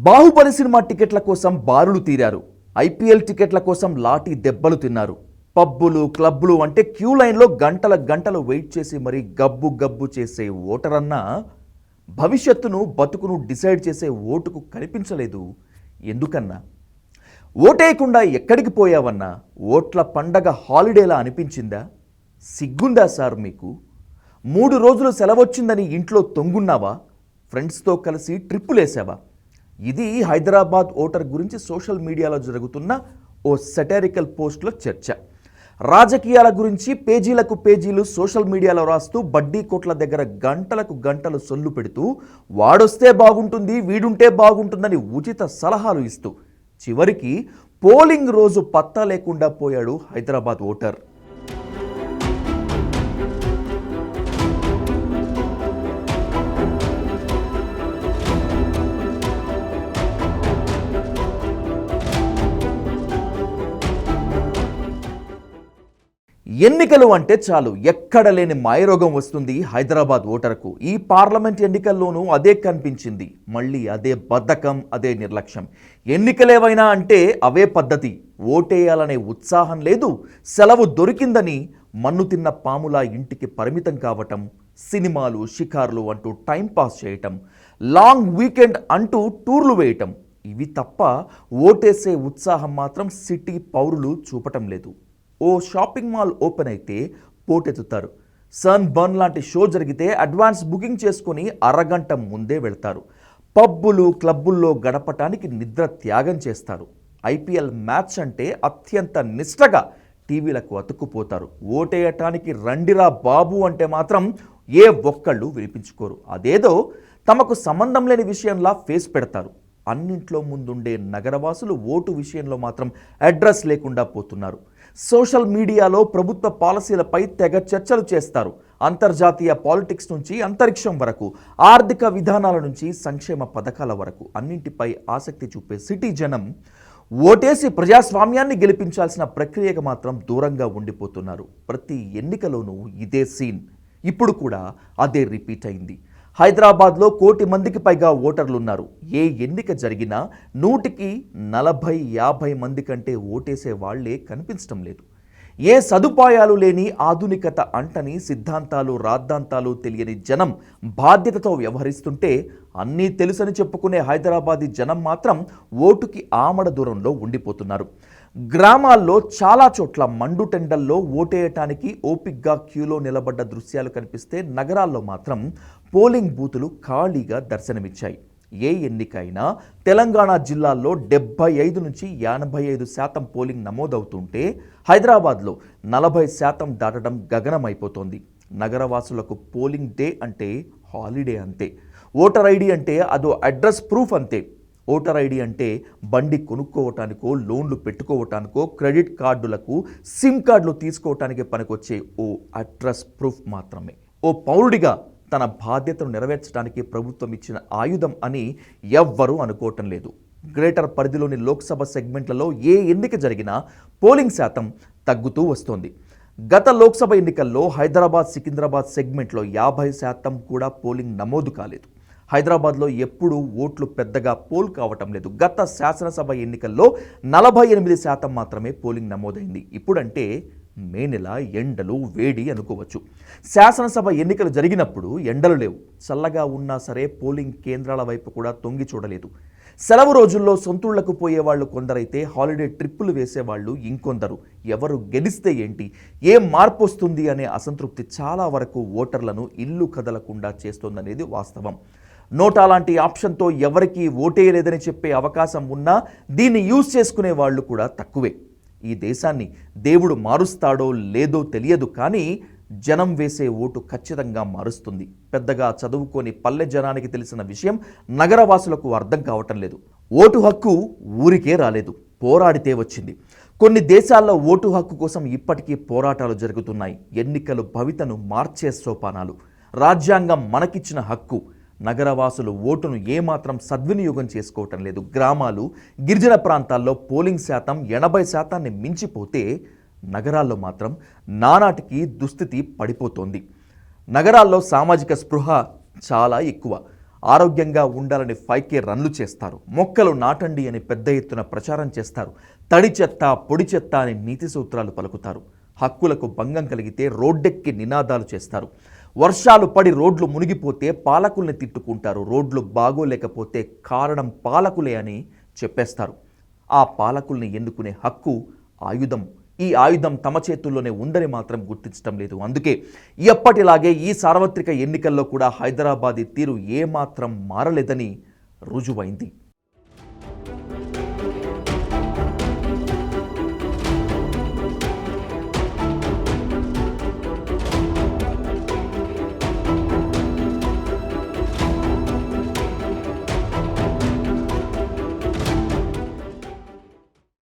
Baahubali cinema టికెట్ల కోసం బారులు తీరారు. ఐపీఎల్ టికెట్ల కోసం లాఠీ దెబ్బలు తిన్నారు. పబ్బులు క్లబ్బులు అంటే క్యూ లైన్లో గంటల గంటలు వెయిట్ చేసి మరీ గబ్బు గబ్బు చేసే ఓటరన్నా భవిష్యత్తును బతుకును డిసైడ్ చేసే ఓటుకు కనిపించలేదు. ఎందుకన్నా? ఓటేయకుండా ఎక్కడికి పోయావన్నా? ఓట్ల పండగ హాలిడేలా అనిపించిందా? సిగ్గుందా సార్ మీకు? 3 రోజులు సెలవొచ్చిందని ఇంట్లో తొంగున్నావా? ఫ్రెండ్స్తో కలిసి ట్రిప్పులేసావా? ఇది హైదరాబాద్ ఓటర్ గురించి సోషల్ మీడియాలో జరుగుతున్న ఓ సెటారికల్ పోస్ట్లో చర్చ. రాజకీయాల గురించి పేజీలకు పేజీలు సోషల్ మీడియాలో రాస్తూ బడ్డీ కోట్ల దగ్గర గంటలకు గంటలు సొల్లు పెడుతూ వాడొస్తే బాగుంటుంది, వీడుంటే బాగుంటుందని ఉచిత సలహాలు ఇస్తూ చివరికి పోలింగ్ రోజు పత్తా లేకుండా పోయాడు హైదరాబాద్ ఓటర్. ఎన్నికలు అంటే చాలు ఎక్కడ లేని మాయరోగం వస్తుంది హైదరాబాద్ ఓటర్కు. ఈ పార్లమెంట్ ఎన్నికల్లోనూ అదే కనిపించింది. మళ్ళీ అదే బద్ధకం, అదే నిర్లక్ష్యం. ఎన్నికలేవైనా అంటే అవే పద్ధతి. ఓటేయాలనే ఉత్సాహం లేదు. సెలవు దొరికిందని మన్ను తిన్న పాములా ఇంటికి పరిమితం కావటం, సినిమాలు షికార్లు అంటూ టైంపాస్ చేయటం, లాంగ్ వీకెండ్ అంటూ టూర్లు వేయటం, ఇవి తప్ప ఓటేసే ఉత్సాహం మాత్రం సిటీ పౌరులు చూపటం లేదు. ఓ షాపింగ్ మాల్ ఓపెన్ అయితే పోటెత్తుతారు. సన్ బర్న్ లాంటి షో జరిగితే అడ్వాన్స్ బుకింగ్ చేసుకుని అరగంట ముందే వెళ్తారు. పబ్బులు క్లబ్బుల్లో గడపటానికి నిద్ర త్యాగం చేస్తారు. ఐపీఎల్ మ్యాచ్ అంటే అత్యంత నిష్టగా టీవీలకు అతుక్కుపోతారు. ఓటేయటానికి రండిరా బాబు అంటే మాత్రం ఏ ఒక్కళ్ళు వినిపించుకోరు. అదేదో తమకు సంబంధం లేని విషయంలా ఫేస్ పెడతారు. అన్నింట్లో ముందుండే నగరవాసులు ఓటు విషయంలో మాత్రం అడ్రస్ లేకుండా పోతున్నారు. సోషల్ మీడియాలో ప్రభుత్వ పాలసీలపై తెగ చర్చలు చేస్తారు. అంతర్జాతీయ పాలిటిక్స్ నుంచి అంతరిక్షం వరకు, ఆర్థిక విధానాల నుంచి సంక్షేమ పథకాల వరకు అన్నింటిపై ఆసక్తి చూపే సిటీ జనం ఓటేసి ప్రజాస్వామ్యాన్ని గెలిపించాల్సిన ప్రక్రియకు మాత్రం దూరంగా ఉండిపోతున్నారు. ప్రతి ఎన్నికలోనూ ఇదే సీన్. ఇప్పుడు కూడా అదే రిపీట్ అయింది. హైదరాబాద్లో 1 కోటి మందికి పైగా ఓటర్లున్నారు. ఏ ఎన్నిక జరిగినా 100కి 40-50 మంది కంటే ఓటేసే వాళ్లే కనిపించడం లేదు. ఏ సదుపాయాలు లేని, ఆధునికత అంటని, సిద్ధాంతాలు రాద్ధాంతాలు తెలియని జనం బాధ్యతతో వ్యవహరిస్తుంటే అన్నీ తెలుసని చెప్పుకునే హైదరాబాదీ జనం మాత్రం ఓటుకి ఆమడ దూరంలో ఉండిపోతున్నారు. గ్రామాల్లో చాలా చోట్ల మండుటెండల్లో ఓటేయటానికి ఓపిగ్గా క్యూలో నిలబడ్డ దృశ్యాలు కనిపిస్తే నగరాల్లో మాత్రం పోలింగ్ బూతులు ఖాళీగా దర్శనమిచ్చాయి. ఏ ఎన్నికైనా తెలంగాణ జిల్లాల్లో 75 నుంచి 85% పోలింగ్ నమోదవుతుంటే హైదరాబాద్లో 40% దాటడం గగనమైపోతోంది. నగరవాసులకు పోలింగ్ డే అంటే హాలిడే అంతే. ఓటర్ ఐడి అంటే అదో అడ్రస్ ప్రూఫ్ అంతే. ఓటర్ ఐడి అంటే బండి కొనుక్కోవటానికో, లోన్లు పెట్టుకోవటానికో, క్రెడిట్ కార్డులకు సిమ్ కార్డులు తీసుకోవటానికి పనికొచ్చే ఓ అడ్రస్ ప్రూఫ్ మాత్రమే. ఓ పౌరుడిగా తన బాధ్యతను నెరవేర్చడానికి ప్రభుత్వం ఇచ్చిన ఆయుధం అని ఎవ్వరూ అనుకోవటం లేదు. గ్రేటర్ పరిధిలోని లోక్సభ సెగ్మెంట్లలో ఏ ఎన్నిక జరిగినా పోలింగ్ శాతం తగ్గుతూ వస్తోంది. గత లోక్సభ ఎన్నికల్లో హైదరాబాద్ సికింద్రాబాద్ సెగ్మెంట్లో 50% కూడా పోలింగ్ నమోదు కాలేదు. హైదరాబాద్లో ఎప్పుడూ ఓట్లు పెద్దగా పోల్ కావటం లేదు. గత శాసనసభ ఎన్నికల్లో 48% మాత్రమే పోలింగ్ నమోదైంది. ఇప్పుడంటే మే నెల, ఎండలు వేడి అనుకోవచ్చు. శాసనసభ ఎన్నికలు జరిగినప్పుడు ఎండలు లేవు. చల్లగా ఉన్నా సరే పోలింగ్ కేంద్రాల వైపు కూడా తొంగి చూడలేదు. సెలవు రోజుల్లో సొంతూళ్లకు పోయేవాళ్ళు కొందరైతే హాలిడే ట్రిప్పులు వేసేవాళ్ళు ఇంకొందరు. ఎవరు గెలిస్తే ఏంటి, ఏం మార్పు వస్తుంది అనే అసంతృప్తి చాలా వరకు ఓటర్లను ఇల్లు కదలకుండా చేస్తోందనేది వాస్తవం. నోటా లాంటి ఆప్షన్తో ఎవరికీ ఓటేయలేదని చెప్పే అవకాశం ఉన్నా దీన్ని యూజ్ చేసుకునే వాళ్ళు కూడా తక్కువే. ఈ దేశాన్ని దేవుడు మారుస్తాడో లేదో తెలియదు, కానీ జనం వేసే ఓటు ఖచ్చితంగా మారుస్తుంది. పెద్దగా చదువుకొని పల్లె జనానికి తెలిసిన విషయం నగరవాసులకు అర్థం కావటం లేదు. ఓటు హక్కు ఊరికే రాలేదు, పోరాడితే వచ్చింది. కొన్ని దేశాల్లో ఓటు హక్కు కోసం ఇప్పటికీ పోరాటాలు జరుగుతున్నాయి. ఎన్నికలు భవితను మార్చే సోపానాలు. రాజ్యాంగం మనకిచ్చిన హక్కు. నగరవాసులు ఓటును ఏమాత్రం సద్వినియోగం చేసుకోవటం లేదు. గ్రామాలు, గిరిజన ప్రాంతాల్లో పోలింగ్ శాతం 80%ని మించిపోతే నగరాల్లో మాత్రం నానాటికి దుస్థితి పడిపోతోంది. నగరాల్లో సామాజిక స్పృహ చాలా ఎక్కువ. ఆరోగ్యంగా ఉండాలని 5K రన్లు చేస్తారు. మొక్కలు నాటండి అని పెద్ద ఎత్తున ప్రచారం చేస్తారు. తడి చెత్త, పొడి చెత్త అని నీతి సూత్రాలు పలుకుతారు. హక్కులకు భంగం కలిగితే రోడ్డెక్కి నినాదాలు చేస్తారు. వర్షాలు పడి రోడ్లు మునిగిపోతే పాలకుల్ని తిట్టుకుంటారు. రోడ్లు బాగోలేకపోతే కారణం పాలకులే అని చెప్పేస్తారు. ఆ పాలకుల్ని ఎన్నుకునే హక్కు ఆయుధం. ఈ ఆయుధం తమ చేతుల్లోనే ఉందని మాత్రం గుర్తించడం లేదు. అందుకే ఎప్పటిలాగే ఈ సార్వత్రిక ఎన్నికల్లో కూడా హైదరాబాదీ తీరు ఏమాత్రం మారలేదని రుజువైంది.